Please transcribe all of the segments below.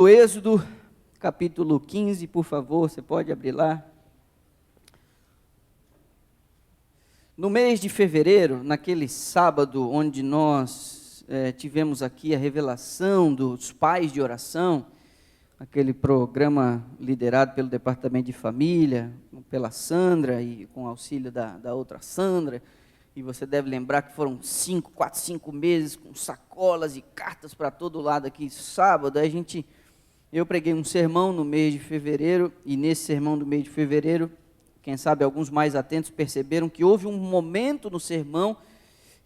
O Êxodo, capítulo 15, por favor, você pode abrir lá. No mês de fevereiro, naquele sábado onde nós tivemos aqui a revelação dos pais de oração, aquele programa liderado pelo Departamento de Família, pela Sandra e com auxílio da outra Sandra, e você deve lembrar que foram 5 meses com sacolas e cartas para todo lado aqui, sábado, eu preguei um sermão no mês de fevereiro, e nesse sermão do mês de fevereiro, quem sabe alguns mais atentos perceberam que houve um momento no sermão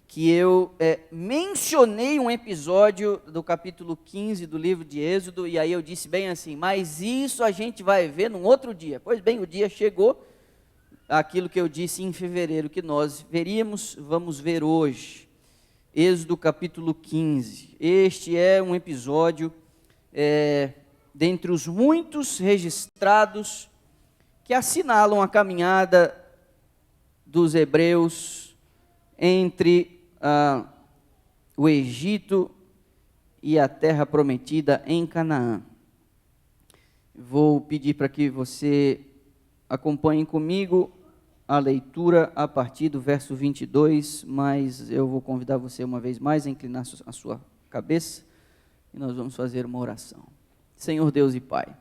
que eu mencionei um episódio do capítulo 15 do livro de Êxodo, e aí eu disse bem assim, mas isso a gente vai ver num outro dia. Pois bem, o dia chegou, aquilo que eu disse em fevereiro que nós veríamos, vamos ver hoje. Êxodo capítulo 15, este é um episódio dentre os muitos registrados que assinalam a caminhada dos hebreus entre o Egito e a terra prometida em Canaã. Vou pedir para que você acompanhe comigo a leitura a partir do verso 22, mas eu vou convidar você uma vez mais a inclinar a sua cabeça e nós vamos fazer uma oração. Senhor Deus e Pai,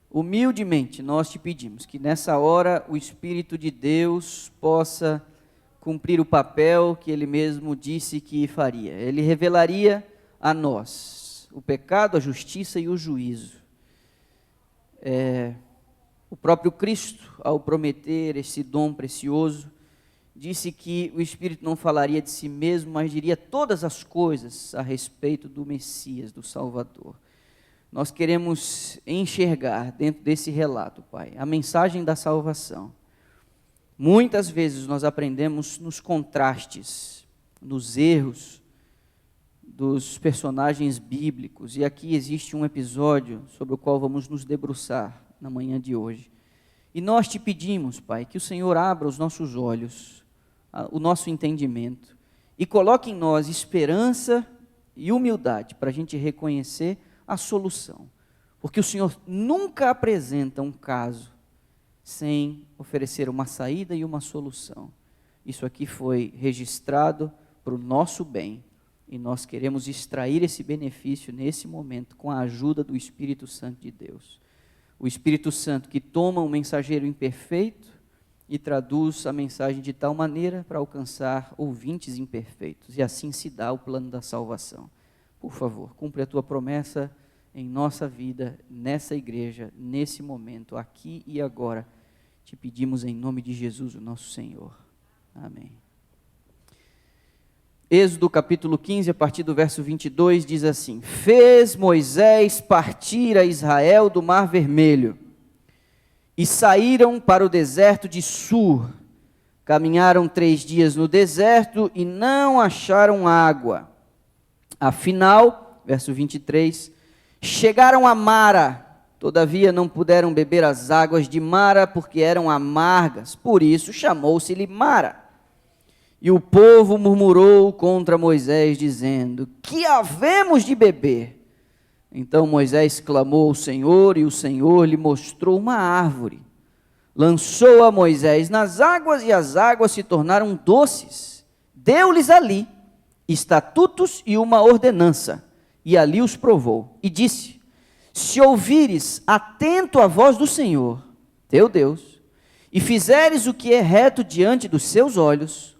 humildemente nós te pedimos que nessa hora o Espírito de Deus possa cumprir o papel que Ele mesmo disse que faria. Ele revelaria a nós o pecado, a justiça e o juízo. O próprio Cristo, ao prometer esse dom precioso, disse que o Espírito não falaria de si mesmo, mas diria todas as coisas a respeito do Messias, do Salvador. Nós queremos enxergar dentro desse relato, Pai, a mensagem da salvação. Muitas vezes nós aprendemos nos contrastes, nos erros dos personagens bíblicos, e aqui existe um episódio sobre o qual vamos nos debruçar na manhã de hoje. E nós te pedimos, Pai, que o Senhor abra os nossos olhos, o nosso entendimento, e coloque em nós esperança e humildade para a gente reconhecer a solução, porque o Senhor nunca apresenta um caso sem oferecer uma saída e uma solução. Isso aqui foi registrado para o nosso bem, e nós queremos extrair esse benefício nesse momento com a ajuda do Espírito Santo de Deus. O Espírito Santo que toma um mensageiro imperfeito e traduz a mensagem de tal maneira para alcançar ouvintes imperfeitos, e assim se dá o plano da salvação. Por favor, cumpre a tua promessa em nossa vida, nessa igreja, nesse momento, aqui e agora. Te pedimos em nome de Jesus, o nosso Senhor. Amém. Êxodo capítulo 15, a partir do verso 22, diz assim: Fez Moisés partir a Israel do Mar Vermelho, e saíram para o deserto de Sur. Caminharam 3 dias no deserto e não acharam água. Afinal, verso 23, chegaram a Mara, todavia não puderam beber as águas de Mara, porque eram amargas, por isso chamou-se-lhe Mara. E o povo murmurou contra Moisés, dizendo: Que havemos de beber? Então Moisés clamou ao Senhor, e o Senhor lhe mostrou uma árvore. Lançou a Moisés nas águas, e as águas se tornaram doces. Deu-lhes ali estatutos e uma ordenança, e ali os provou, e disse: Se ouvires atento a voz do Senhor, teu Deus, e fizeres o que é reto diante dos seus olhos,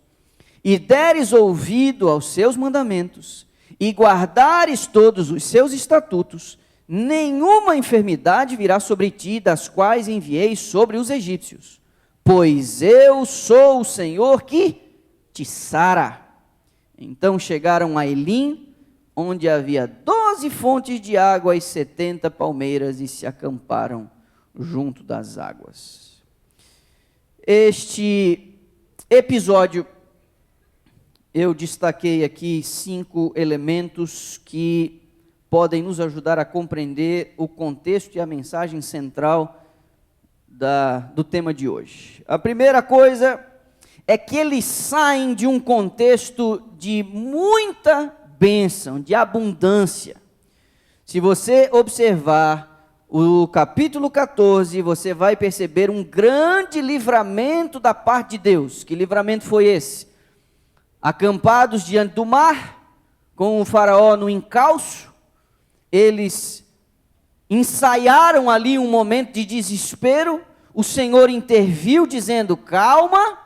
e deres ouvido aos seus mandamentos, e guardares todos os seus estatutos, nenhuma enfermidade virá sobre ti, das quais enviei sobre os egípcios, pois eu sou o Senhor que te sara. Então chegaram a Elim, onde havia 12 fontes de água e 70 palmeiras, e se acamparam junto das águas. Este episódio, eu destaquei aqui 5 elementos que podem nos ajudar a compreender o contexto e a mensagem central do tema de hoje. A primeira coisa é que eles saem de um contexto de muita bênção, de abundância. Se você observar o capítulo 14, você vai perceber um grande livramento da parte de Deus. Que livramento foi esse? Acampados diante do mar, com o faraó no encalço, eles ensaiaram ali um momento de desespero. O Senhor interviu dizendo: calma.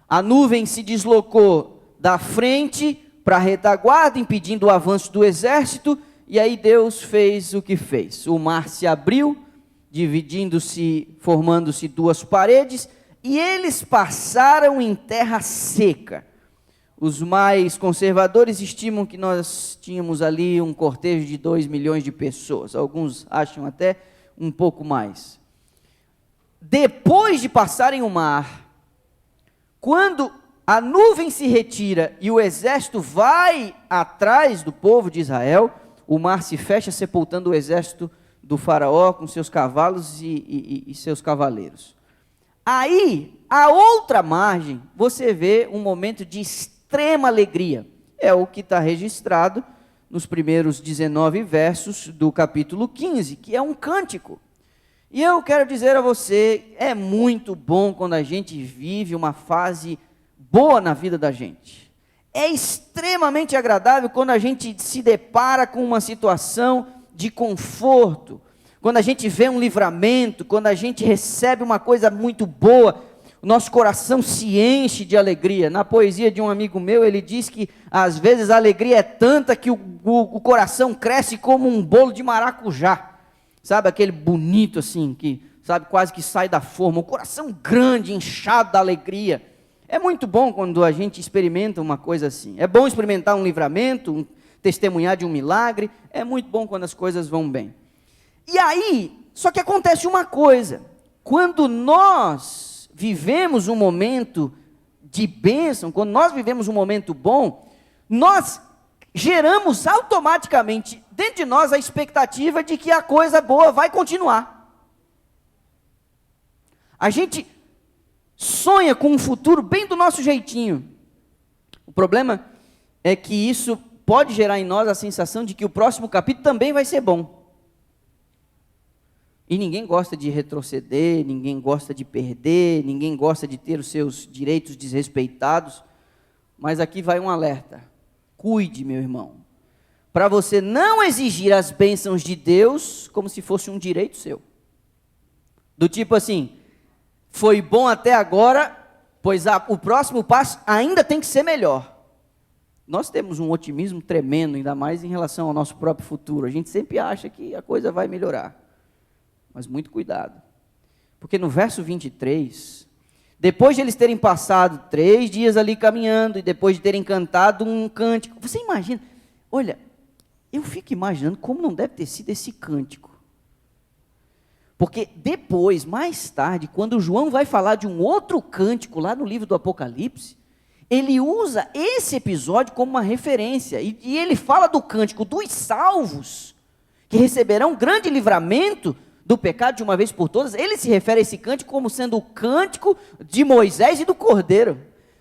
A nuvem se deslocou da frente para a retaguarda, impedindo o avanço do exército. E aí Deus fez o que fez. O mar se abriu, dividindo-se, formando-se duas paredes, e eles passaram em terra seca. Os mais conservadores estimam que nós tínhamos ali um cortejo de 2 milhões de pessoas. Alguns acham até um pouco mais. Depois de passarem o mar, quando a nuvem se retira e o exército vai atrás do povo de Israel, o mar se fecha, sepultando o exército do faraó com seus cavalos e seus cavaleiros. Aí, à outra margem, você vê um momento de extrema alegria. É o que está registrado nos primeiros 19 versos do capítulo 15, que é um cântico. E eu quero dizer a você, é muito bom quando a gente vive uma fase boa na vida da gente. É extremamente agradável quando a gente se depara com uma situação de conforto, quando a gente vê um livramento, quando a gente recebe uma coisa muito boa, o nosso coração se enche de alegria. Na poesia de um amigo meu, ele diz que às vezes a alegria é tanta que o coração cresce como um bolo de maracujá. Sabe, aquele bonito assim, que sabe, quase que sai da forma, o coração grande, inchado da alegria. É muito bom quando a gente experimenta uma coisa assim. É bom experimentar um livramento, testemunhar de um milagre. É muito bom quando as coisas vão bem. E aí, só que acontece uma coisa. Quando nós vivemos um momento de bênção, quando nós vivemos um momento bom, nós geramos automaticamente dentro de nós a expectativa de que a coisa boa vai continuar. A gente sonha com um futuro bem do nosso jeitinho. O problema é que isso pode gerar em nós a sensação de que o próximo capítulo também vai ser bom. E ninguém gosta de retroceder, ninguém gosta de perder, ninguém gosta de ter os seus direitos desrespeitados. Mas aqui vai um alerta. Cuide, meu irmão, para você não exigir as bênçãos de Deus como se fosse um direito seu. Do tipo assim, foi bom até agora, pois o próximo passo ainda tem que ser melhor. Nós temos um otimismo tremendo, ainda mais em relação ao nosso próprio futuro. A gente sempre acha que a coisa vai melhorar. Mas muito cuidado. Porque no verso 23, depois de eles terem passado 3 dias ali caminhando, e depois de terem cantado um cântico, você imagina, olha, eu fico imaginando como não deve ter sido esse cântico. Porque depois, mais tarde, quando João vai falar de um outro cântico lá no livro do Apocalipse, ele usa esse episódio como uma referência, e ele fala do cântico dos salvos, que receberão grande livramento do pecado de uma vez por todas. Ele se refere a esse cântico como sendo o cântico de Moisés e do Cordeiro.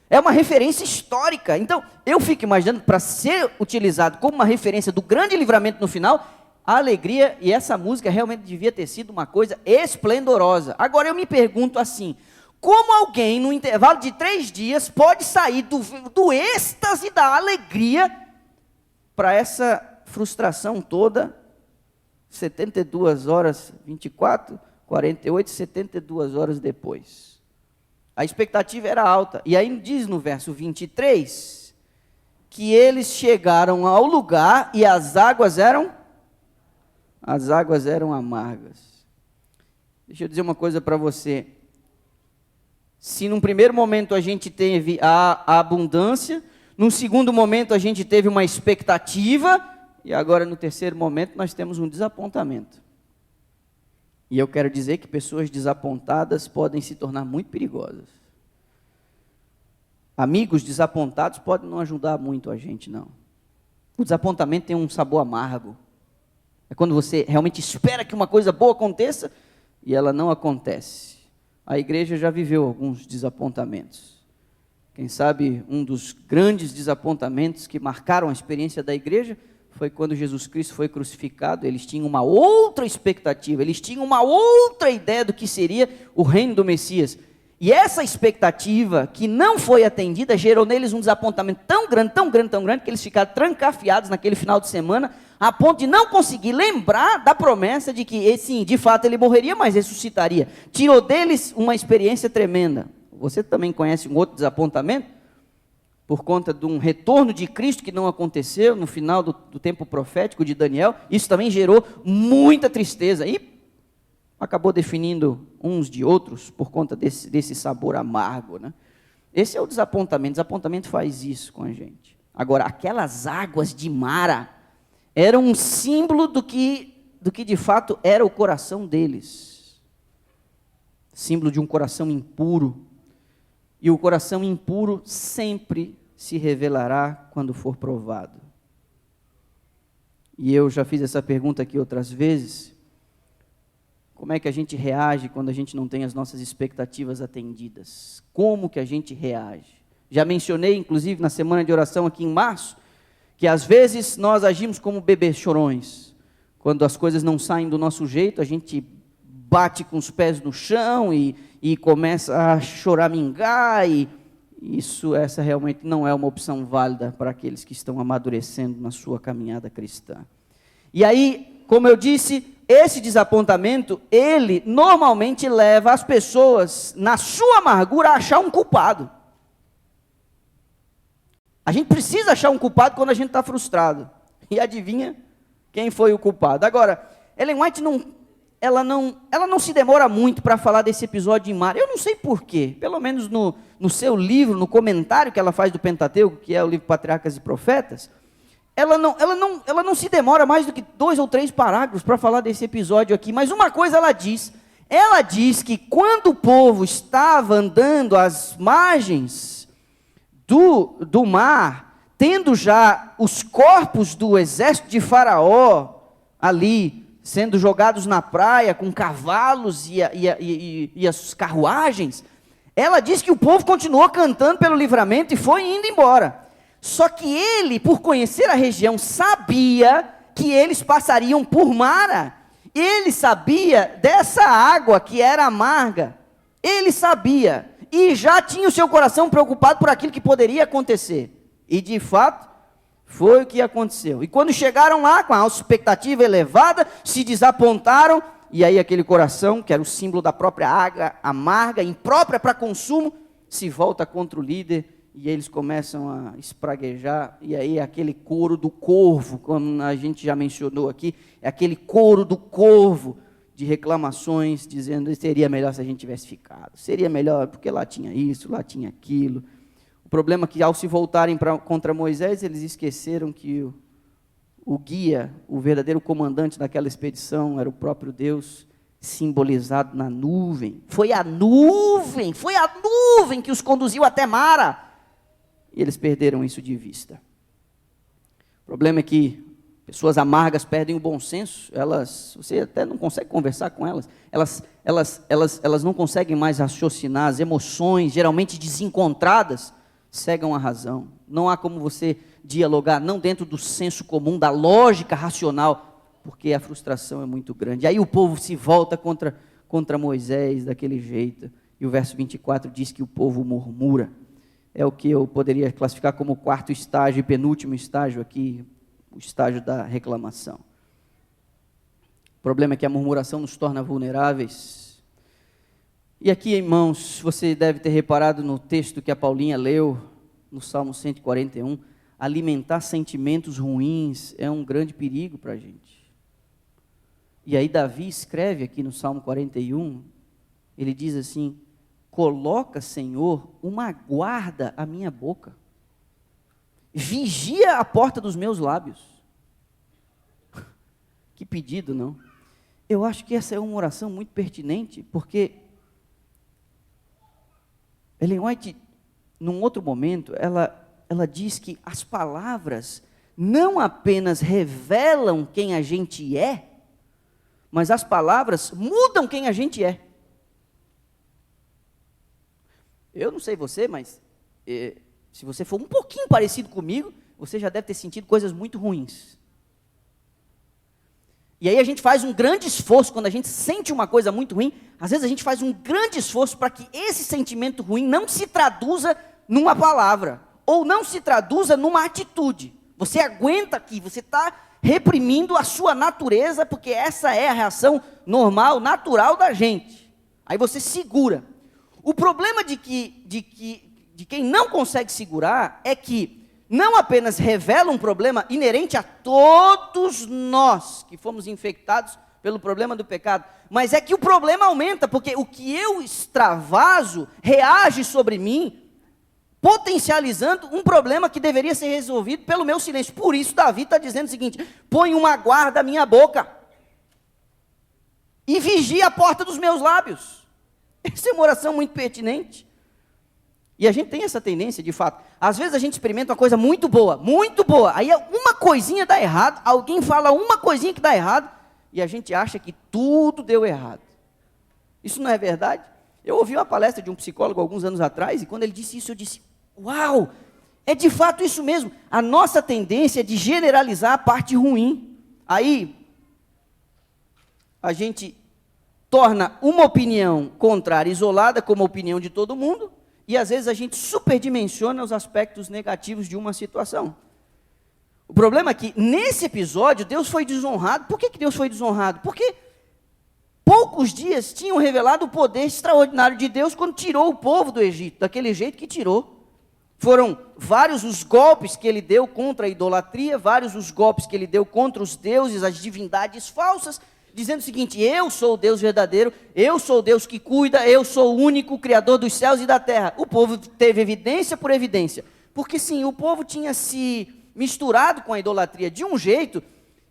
É uma referência histórica. Então, eu fico imaginando, para ser utilizado como uma referência do grande livramento no final, a alegria, e essa música realmente devia ter sido uma coisa esplendorosa. Agora eu me pergunto assim, como alguém no intervalo de 3 dias pode sair do êxtase da alegria para essa frustração toda, 72 horas, 24, 48, 72 horas depois? A expectativa era alta. E aí diz no verso 23, que eles chegaram ao lugar e as águas eram amargas. Deixa eu dizer uma coisa para você. Se num primeiro momento a gente teve a abundância, num segundo momento a gente teve uma expectativa, e agora no terceiro momento nós temos um desapontamento. E eu quero dizer que pessoas desapontadas podem se tornar muito perigosas. Amigos desapontados podem não ajudar muito a gente, não. O desapontamento tem um sabor amargo. É quando você realmente espera que uma coisa boa aconteça e ela não acontece. A igreja já viveu alguns desapontamentos. Quem sabe um dos grandes desapontamentos que marcaram a experiência da igreja foi quando Jesus Cristo foi crucificado. Eles tinham uma outra expectativa, eles tinham uma outra ideia do que seria o reino do Messias. E essa expectativa que não foi atendida gerou neles um desapontamento tão grande, tão grande, tão grande, que eles ficaram trancafiados naquele final de semana, a ponto de não conseguir lembrar da promessa de que, sim, de fato ele morreria, mas ressuscitaria. Tirou deles uma experiência tremenda. Você também conhece um outro desapontamento? Por conta de um retorno de Cristo que não aconteceu no final do tempo profético de Daniel. Isso também gerou muita tristeza e acabou definindo uns de outros por conta desse sabor amargo, né? Esse é o desapontamento. Desapontamento faz isso com a gente. Agora, aquelas águas de Mara eram um símbolo do que de fato era o coração deles. Símbolo de um coração impuro. E o coração impuro sempre se revelará quando for provado. E eu já fiz essa pergunta aqui outras vezes. Como é que a gente reage quando a gente não tem as nossas expectativas atendidas? Como que a gente reage? Já mencionei, inclusive, na semana de oração aqui em março, que às vezes nós agimos como bebês chorões. Quando as coisas não saem do nosso jeito, a gente bate com os pés no chão e começa a choramingar, e essa realmente não é uma opção válida para aqueles que estão amadurecendo na sua caminhada cristã. E aí, como eu disse, esse desapontamento, ele normalmente leva as pessoas, na sua amargura, a achar um culpado. A gente precisa achar um culpado quando a gente está frustrado. E adivinha quem foi o culpado? Agora, Ellen White ela não se demora muito para falar desse episódio em Mara. Eu não sei porquê, pelo menos no seu livro, no comentário que ela faz do Pentateuco, que é o livro Patriarcas e Profetas, ela não se demora mais do que 2 ou 3 parágrafos para falar desse episódio aqui, mas uma coisa ela diz que quando o povo estava andando às margens do mar, tendo já os corpos do exército de Faraó ali, sendo jogados na praia com cavalos e as carruagens, ela diz que o povo continuou cantando pelo livramento e foi indo embora. Só que ele, por conhecer a região, sabia que eles passariam por Mara. Ele sabia dessa água que era amarga. Ele sabia. E já tinha o seu coração preocupado por aquilo que poderia acontecer. E de fato, foi o que aconteceu. E quando chegaram lá, com a expectativa elevada, se desapontaram. E aí aquele coração, que era o símbolo da própria água amarga, imprópria para consumo, se volta contra o líder. E eles começam a espraguejar, e aí aquele coro do corvo, como a gente já mencionou aqui, é aquele coro do corvo de reclamações, dizendo que seria melhor se a gente tivesse ficado, seria melhor porque lá tinha isso, lá tinha aquilo. O problema é que ao se voltarem contra Moisés, eles esqueceram que o guia, o verdadeiro comandante daquela expedição era o próprio Deus, simbolizado na nuvem. Foi a nuvem que os conduziu até Mara. E eles perderam isso de vista. O problema é que pessoas amargas perdem o bom senso, você até não consegue conversar com elas, elas não conseguem mais raciocinar, as emoções, geralmente desencontradas, cegam a razão. Não há como você dialogar, não dentro do senso comum, da lógica racional, porque a frustração é muito grande. Aí o povo se volta contra Moisés daquele jeito, e o verso 24 diz que o povo murmura. É o que eu poderia classificar como o 4º estágio e penúltimo estágio aqui, o estágio da reclamação. O problema é que a murmuração nos torna vulneráveis. E aqui, irmãos, você deve ter reparado no texto que a Paulinha leu, no Salmo 141, alimentar sentimentos ruins é um grande perigo para a gente. E aí Davi escreve aqui no Salmo 41, ele diz assim: coloca, Senhor, uma guarda à minha boca. Vigia a porta dos meus lábios. Que pedido, não? Eu acho que essa é uma oração muito pertinente, porque Ellen White, num outro momento, ela diz que as palavras não apenas revelam quem a gente é, mas as palavras mudam quem a gente é. Eu não sei você, mas se você for um pouquinho parecido comigo, você já deve ter sentido coisas muito ruins E aí a gente faz um grande esforço, quando a gente sente uma coisa muito ruim, às vezes a gente faz um grande esforço para que esse sentimento ruim não se traduza numa palavra, ou não se traduza numa atitude. Você aguenta aqui, você está reprimindo a sua natureza, porque essa é a reação normal, natural da gente. Aí você segura. O problema de quem não consegue segurar é que não apenas revela um problema inerente a todos nós que fomos infectados pelo problema do pecado, mas é que o problema aumenta, porque o que eu extravaso reage sobre mim, potencializando um problema que deveria ser resolvido pelo meu silêncio. Por isso Davi está dizendo o seguinte: põe uma guarda à minha boca e vigia a porta dos meus lábios. Essa é uma oração muito pertinente. E a gente tem essa tendência, de fato. Às vezes a gente experimenta uma coisa muito boa, aí uma coisinha dá errado, alguém fala uma coisinha que dá errado, e a gente acha que tudo deu errado. Isso não é verdade? Eu ouvi uma palestra de um psicólogo alguns anos atrás, e quando ele disse isso, eu disse: uau, é de fato isso mesmo. A nossa tendência é de generalizar a parte ruim. Aí, a gente torna uma opinião contrária, isolada, como a opinião de todo mundo, e às vezes a gente superdimensiona os aspectos negativos de uma situação. O problema é que, nesse episódio, Deus foi desonrado. Por que Deus foi desonrado? Porque poucos dias tinham revelado o poder extraordinário de Deus quando tirou o povo do Egito, daquele jeito que tirou. Foram vários os golpes que ele deu contra a idolatria, vários os golpes que ele deu contra os deuses, as divindades falsas, dizendo o seguinte: eu sou o Deus verdadeiro, eu sou o Deus que cuida, eu sou o único Criador dos céus e da terra. O povo teve evidência por evidência, porque sim, o povo tinha se misturado com a idolatria de um jeito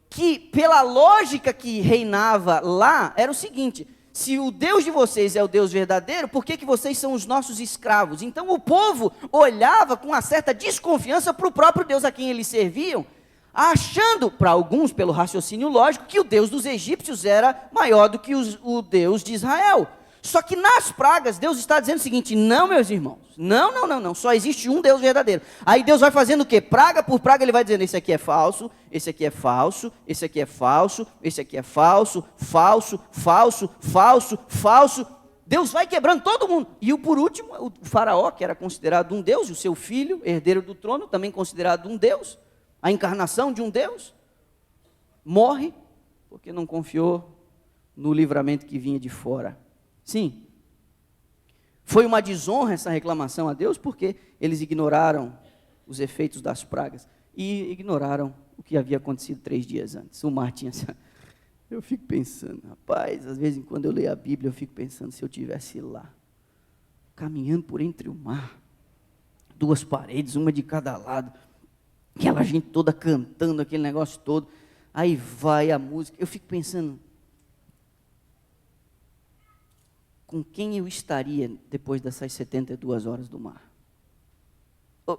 que, pela lógica que reinava lá, era o seguinte: se o Deus de vocês é o Deus verdadeiro, por que vocês são os nossos escravos? Então o povo olhava com uma certa desconfiança para o próprio Deus a quem eles serviam, achando, para alguns, pelo raciocínio lógico, que o Deus dos egípcios era maior do que o Deus de Israel. Só que nas pragas, Deus está dizendo o seguinte: não, meus irmãos, não, só existe um Deus verdadeiro. Aí Deus vai fazendo o quê? Praga por praga, ele vai dizendo: esse aqui é falso, esse aqui é falso, esse aqui é falso, esse aqui é falso, falso, falso, falso, falso. Deus vai quebrando todo mundo. E por último, o faraó, que era considerado um Deus, e o seu filho, herdeiro do trono, também considerado um Deus, a encarnação de um Deus, morre porque não confiou no livramento que vinha de fora. Sim, foi uma desonra essa reclamação a Deus, porque eles ignoraram os efeitos das pragas e ignoraram o que havia acontecido 3 dias antes. O mar tinha... Eu fico pensando, rapaz, às vezes quando eu leio a Bíblia, eu fico pensando se eu estivesse lá, caminhando por entre o mar, 2 paredes, uma de cada lado, aquela gente toda cantando, aquele negócio todo, aí vai a música, eu fico pensando, com quem eu estaria depois dessas 72 horas do mar?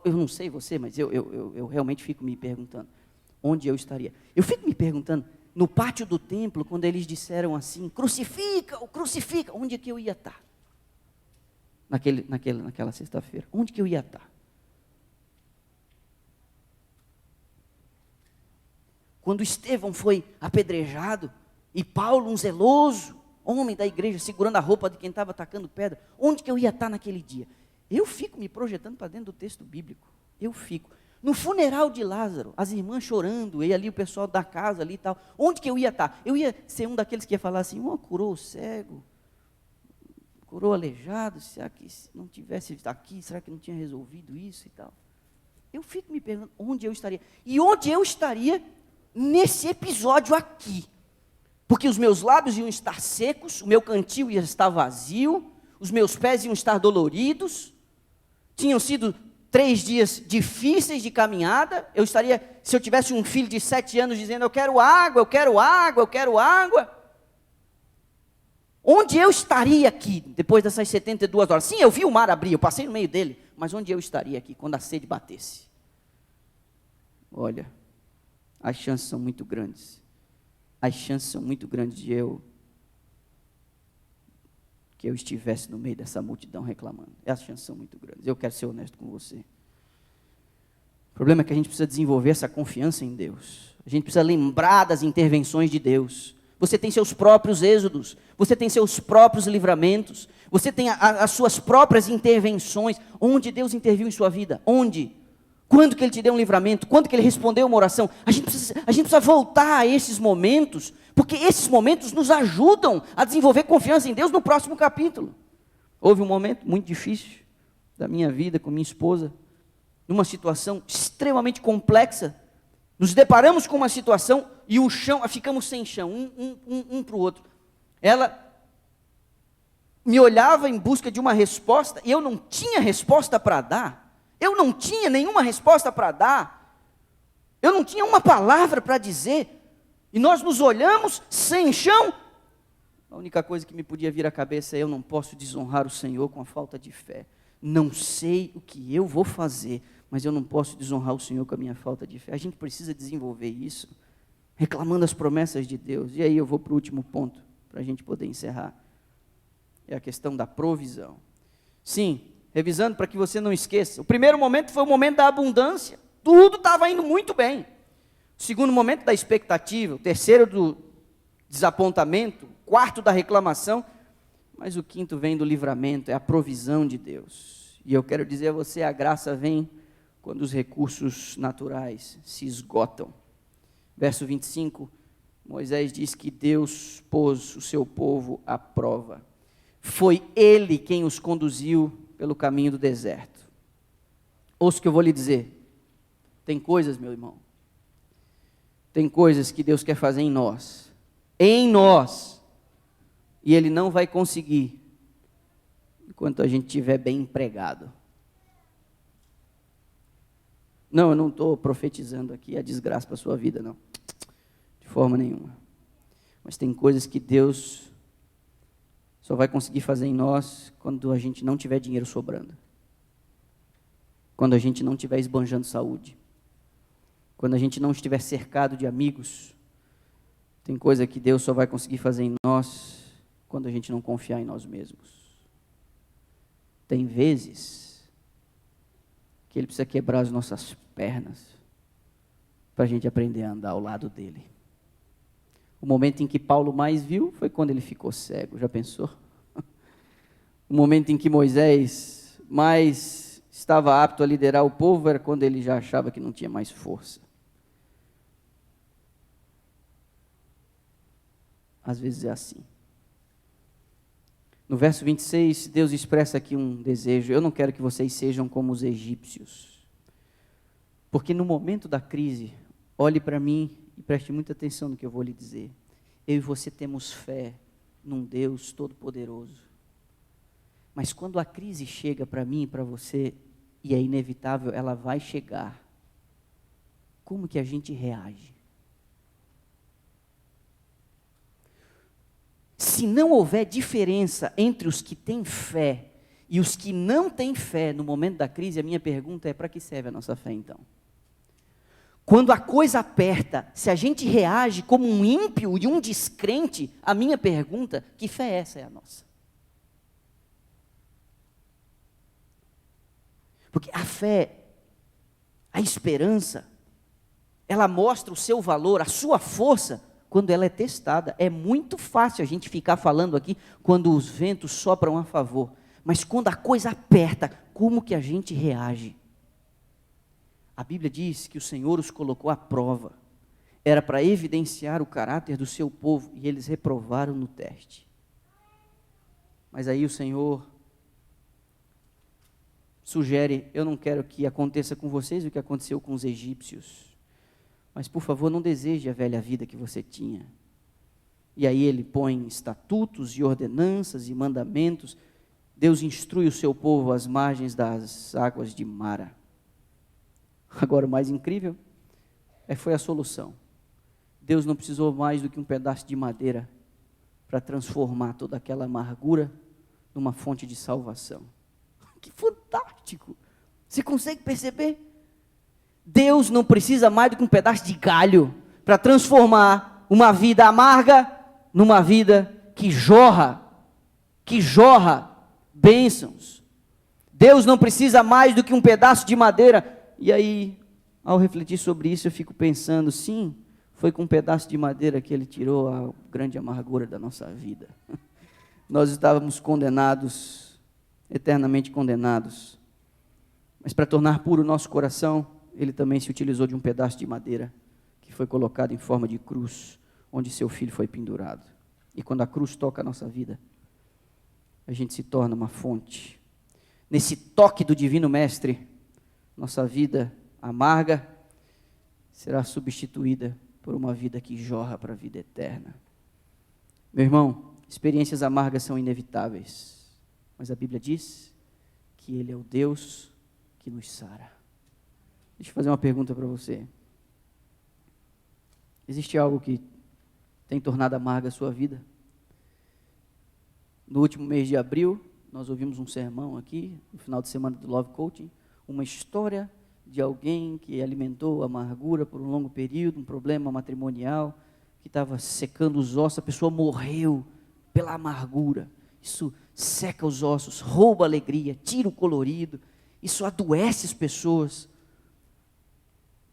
Eu não sei você, mas eu realmente fico me perguntando, onde eu estaria? Eu fico me perguntando, no pátio do templo, quando eles disseram assim, crucifica-o, crucifica, onde é que eu ia estar? Naquela sexta-feira, onde que eu ia estar? Quando Estevão foi apedrejado, e Paulo, um zeloso homem da igreja, segurando a roupa de quem estava atacando pedra, onde que eu ia estar naquele dia? Eu fico me projetando para dentro do texto bíblico, eu fico. No funeral de Lázaro, as irmãs chorando, e ali o pessoal da casa ali e tal, onde que eu ia estar? Eu ia ser um daqueles que ia falar assim, curou o cego, curou o aleijado, será que se não tivesse aqui, será que não tinha resolvido isso e tal? Eu fico me perguntando onde eu estaria, e onde eu estaria nesse episódio aqui, porque os meus lábios iam estar secos, o meu cantil ia estar vazio, os meus pés iam estar doloridos, tinham sido 3 dias difíceis de caminhada, eu estaria, se eu tivesse um filho de 7 anos dizendo, eu quero água, eu quero água, eu quero água. Onde eu estaria aqui, depois dessas 72 horas? Sim, eu vi o mar abrir, eu passei no meio dele, mas onde eu estaria aqui, quando a sede batesse? Olha, as chances são muito grandes. As chances são muito grandes de que eu estivesse no meio dessa multidão reclamando. As chances são muito grandes. Eu quero ser honesto com você. O problema é que a gente precisa desenvolver essa confiança em Deus. A gente precisa lembrar das intervenções de Deus. Você tem seus próprios êxodos, você tem seus próprios livramentos, você tem as suas próprias intervenções. Onde Deus interviu em sua vida? Onde? Quando que Ele te deu um livramento? Quando que Ele respondeu uma oração? A gente precisa voltar a esses momentos, porque esses momentos nos ajudam a desenvolver confiança em Deus no próximo capítulo. Houve um momento muito difícil da minha vida com minha esposa, numa situação extremamente complexa. Nos deparamos com uma situação e o chão, ficamos sem chão, um para o outro. Ela me olhava em busca de uma resposta e eu não tinha resposta para dar. Eu não tinha nenhuma resposta para dar. Eu não tinha uma palavra para dizer. E nós nos olhamos sem chão. A única coisa que me podia vir à cabeça é: eu não posso desonrar o Senhor com a falta de fé. Não sei o que eu vou fazer, mas eu não posso desonrar o Senhor com a minha falta de fé. A gente precisa desenvolver isso, reclamando as promessas de Deus. E aí eu vou para o último ponto, para a gente poder encerrar. É a questão da provisão. Sim, revisando para que você não esqueça. O primeiro momento foi o momento da abundância. Tudo estava indo muito bem. O segundo momento da expectativa. O terceiro do desapontamento. O quarto da reclamação. Mas o quinto vem do livramento, é a provisão de Deus. E eu quero dizer a você, a graça vem quando os recursos naturais se esgotam. Verso 25, Moisés diz que Deus pôs o seu povo à prova. Foi Ele quem os conduziu pelo caminho do deserto. Ouça o que eu vou lhe dizer. Tem coisas, meu irmão, tem coisas que Deus quer fazer em nós, e Ele não vai conseguir enquanto a gente estiver bem empregado. Não, eu não estou profetizando aqui a desgraça para a sua vida, não, de forma nenhuma. Mas tem coisas que Deus só vai conseguir fazer em nós quando a gente não tiver dinheiro sobrando, quando a gente não estiver esbanjando saúde, quando a gente não estiver cercado de amigos. Tem coisa que Deus só vai conseguir fazer em nós quando a gente não confiar em nós mesmos. Tem vezes que Ele precisa quebrar as nossas pernas para a gente aprender a andar ao lado dEle. O momento em que Paulo mais viu foi quando ele ficou cego, já pensou? O momento em que Moisés mais estava apto a liderar o povo era quando ele já achava que não tinha mais força. Às vezes é assim. No verso 26, Deus expressa aqui um desejo: eu não quero que vocês sejam como os egípcios. Porque no momento da crise, olhe para mim e preste muita atenção no que eu vou lhe dizer. Eu e você temos fé num Deus todo-poderoso. Mas quando a crise chega para mim e para você, e é inevitável, ela vai chegar, como que a gente reage? Se não houver diferença entre os que têm fé e os que não têm fé no momento da crise, a minha pergunta é: para que serve a nossa fé então? Quando a coisa aperta, se a gente reage como um ímpio e um descrente, a minha pergunta: que fé essa é a nossa? Porque a fé, a esperança, ela mostra o seu valor, a sua força, quando ela é testada. É muito fácil a gente ficar falando aqui quando os ventos sopram a favor, mas quando a coisa aperta, como que a gente reage? A Bíblia diz que o Senhor os colocou à prova, era para evidenciar o caráter do seu povo, e eles reprovaram no teste. Mas aí o Senhor sugere: eu não quero que aconteça com vocês o que aconteceu com os egípcios, mas por favor não deseje a velha vida que você tinha. E aí Ele põe estatutos e ordenanças e mandamentos. Deus instrui o seu povo às margens das águas de Mara. Agora o mais incrível foi a solução. Deus não precisou mais do que um pedaço de madeira para transformar toda aquela amargura numa fonte de salvação. Que fantástico! Você consegue perceber? Deus não precisa mais do que um pedaço de galho para transformar uma vida amarga numa vida que jorra bênçãos. Deus não precisa mais do que um pedaço de madeira. E aí, ao refletir sobre isso, eu fico pensando: sim, Foi com um pedaço de madeira que Ele tirou a grande amargura da nossa vida. Nós estávamos condenados, eternamente condenados. Mas para tornar puro o nosso coração, Ele também se utilizou de um pedaço de madeira que foi colocado em forma de cruz, onde seu Filho foi pendurado. E quando a cruz toca a nossa vida, a gente se torna uma fonte. Nesse toque do Divino Mestre, nossa vida amarga será substituída por uma vida que jorra para a vida eterna. Meu irmão, experiências amargas são inevitáveis, mas a Bíblia diz que Ele é o Deus que nos sara. Deixa eu fazer uma pergunta para você. Existe algo que tem tornado amarga a sua vida? No último mês de abril, nós ouvimos um sermão aqui, no final de semana do Love Coaching, uma história de alguém que alimentou a amargura por um longo período, um problema matrimonial, que estava secando os ossos, a pessoa morreu pela amargura. Isso seca os ossos, rouba a alegria, tira o colorido, isso adoece as pessoas.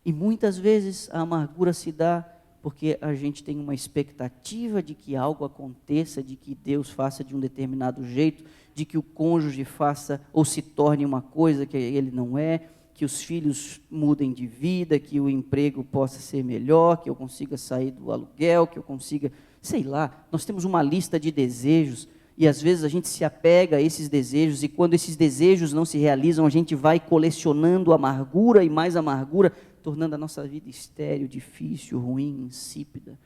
E muitas vezes a amargura se dá porque a gente tem uma expectativa de que algo aconteça, de que Deus faça de um determinado jeito, de que o cônjuge faça ou se torne uma coisa que ele não é, que os filhos mudem de vida, que o emprego possa ser melhor, que eu consiga sair do aluguel, que eu consiga, sei lá, nós temos uma lista de desejos, e às vezes a gente se apega a esses desejos, e quando esses desejos não se realizam, a gente vai colecionando amargura e mais amargura, tornando a nossa vida estéril, difícil, ruim, insípida.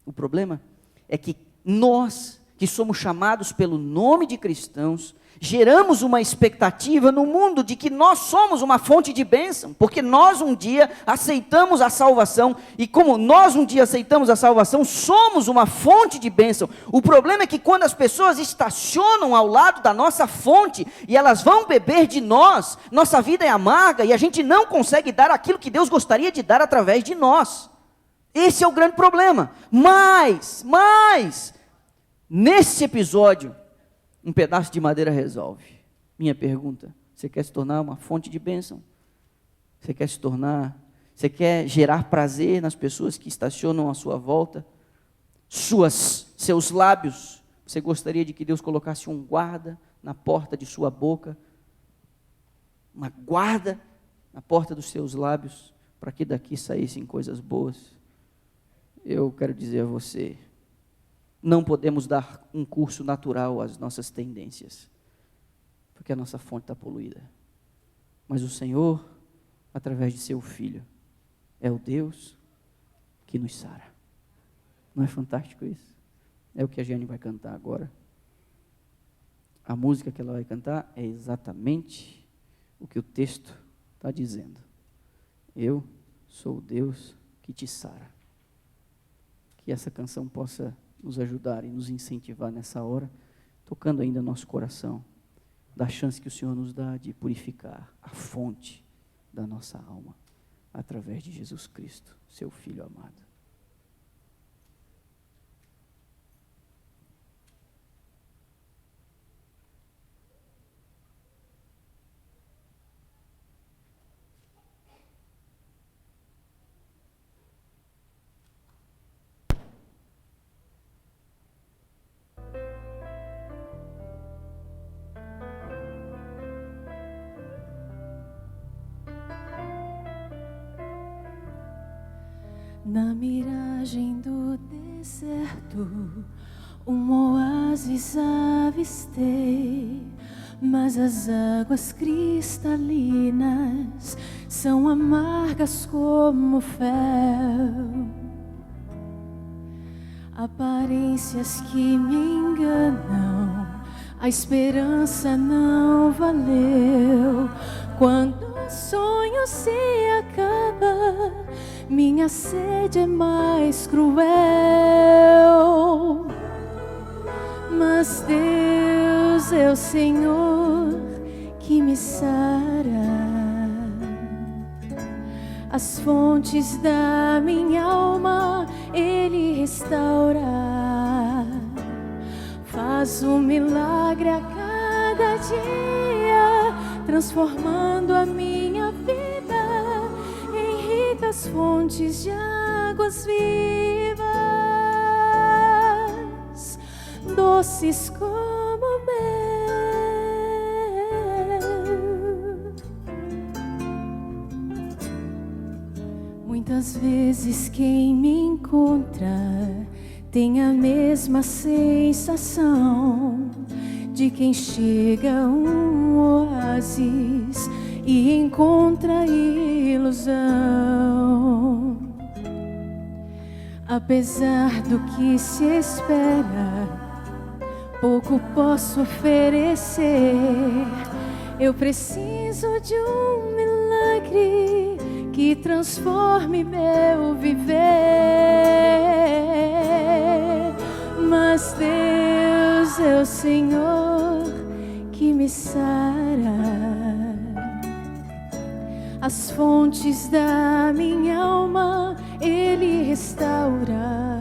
O problema é que nós, que somos chamados pelo nome de cristãos, geramos uma expectativa no mundo de que nós somos uma fonte de bênção, porque nós um dia aceitamos a salvação, e como nós um dia aceitamos a salvação, somos uma fonte de bênção. O problema é que quando as pessoas estacionam ao lado da nossa fonte, e elas vão beber de nós, nossa vida é amarga, e a gente não consegue dar aquilo que Deus gostaria de dar através de nós. Esse é o grande problema. Mas, nesse episódio, um pedaço de madeira resolve. Minha pergunta: você quer se tornar uma fonte de bênção? Você quer gerar prazer nas pessoas que estacionam à sua volta? Seus lábios, você gostaria de que Deus colocasse um guarda na porta de sua boca? Uma guarda na porta dos seus lábios, para que daqui saíssem coisas boas? Eu quero dizer a você, não podemos dar um curso natural às nossas tendências, porque a nossa fonte está poluída. Mas o Senhor, através de seu Filho, é o Deus que nos sara. Não é fantástico isso? É o que a Jane vai cantar agora. A música que ela vai cantar é exatamente o que o texto está dizendo. Eu sou o Deus que te sara. Que essa canção possa nos ajudar e nos incentivar nessa hora, tocando ainda nosso coração, da chance que o Senhor nos dá de purificar a fonte da nossa alma, através de Jesus Cristo, seu Filho amado. Na miragem do deserto, um oásis avistei, mas as águas cristalinas são amargas como fel. Aparências que me enganam, a esperança não valeu. Quando o sonho se acaba, minha sede é mais cruel. Mas Deus é o Senhor que me sara. As fontes da minha alma Ele restaura. Faz um milagre a cada dia, transformando a minha vida em ricas fontes de água águas vivas, doces como mel. Muitas vezes quem me encontra tem a mesma sensação de quem chega a um oásis e encontra ilusão. Apesar do que se espera, pouco posso oferecer. Eu preciso de um milagre que transforme meu viver. Mas Deus é o Senhor que me sara. As fontes da minha alma Ele restaura.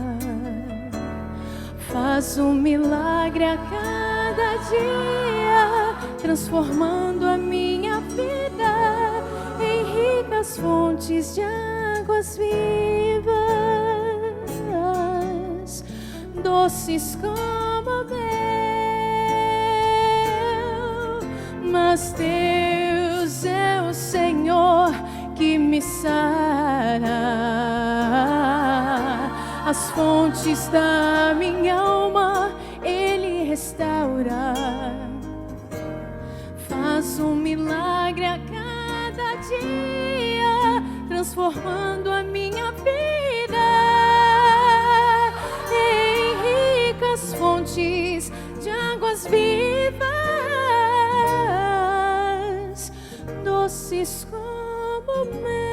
Faz um milagre a cada dia, transformando a minha vida em ricas fontes de águas vivas, doces como mel. Mas Deus é o Senhor que me sara. As fontes da minha alma Ele restaura. Faz um milagre a cada dia, transformando a minha vida em ricas fontes de águas vivas, doces como mel.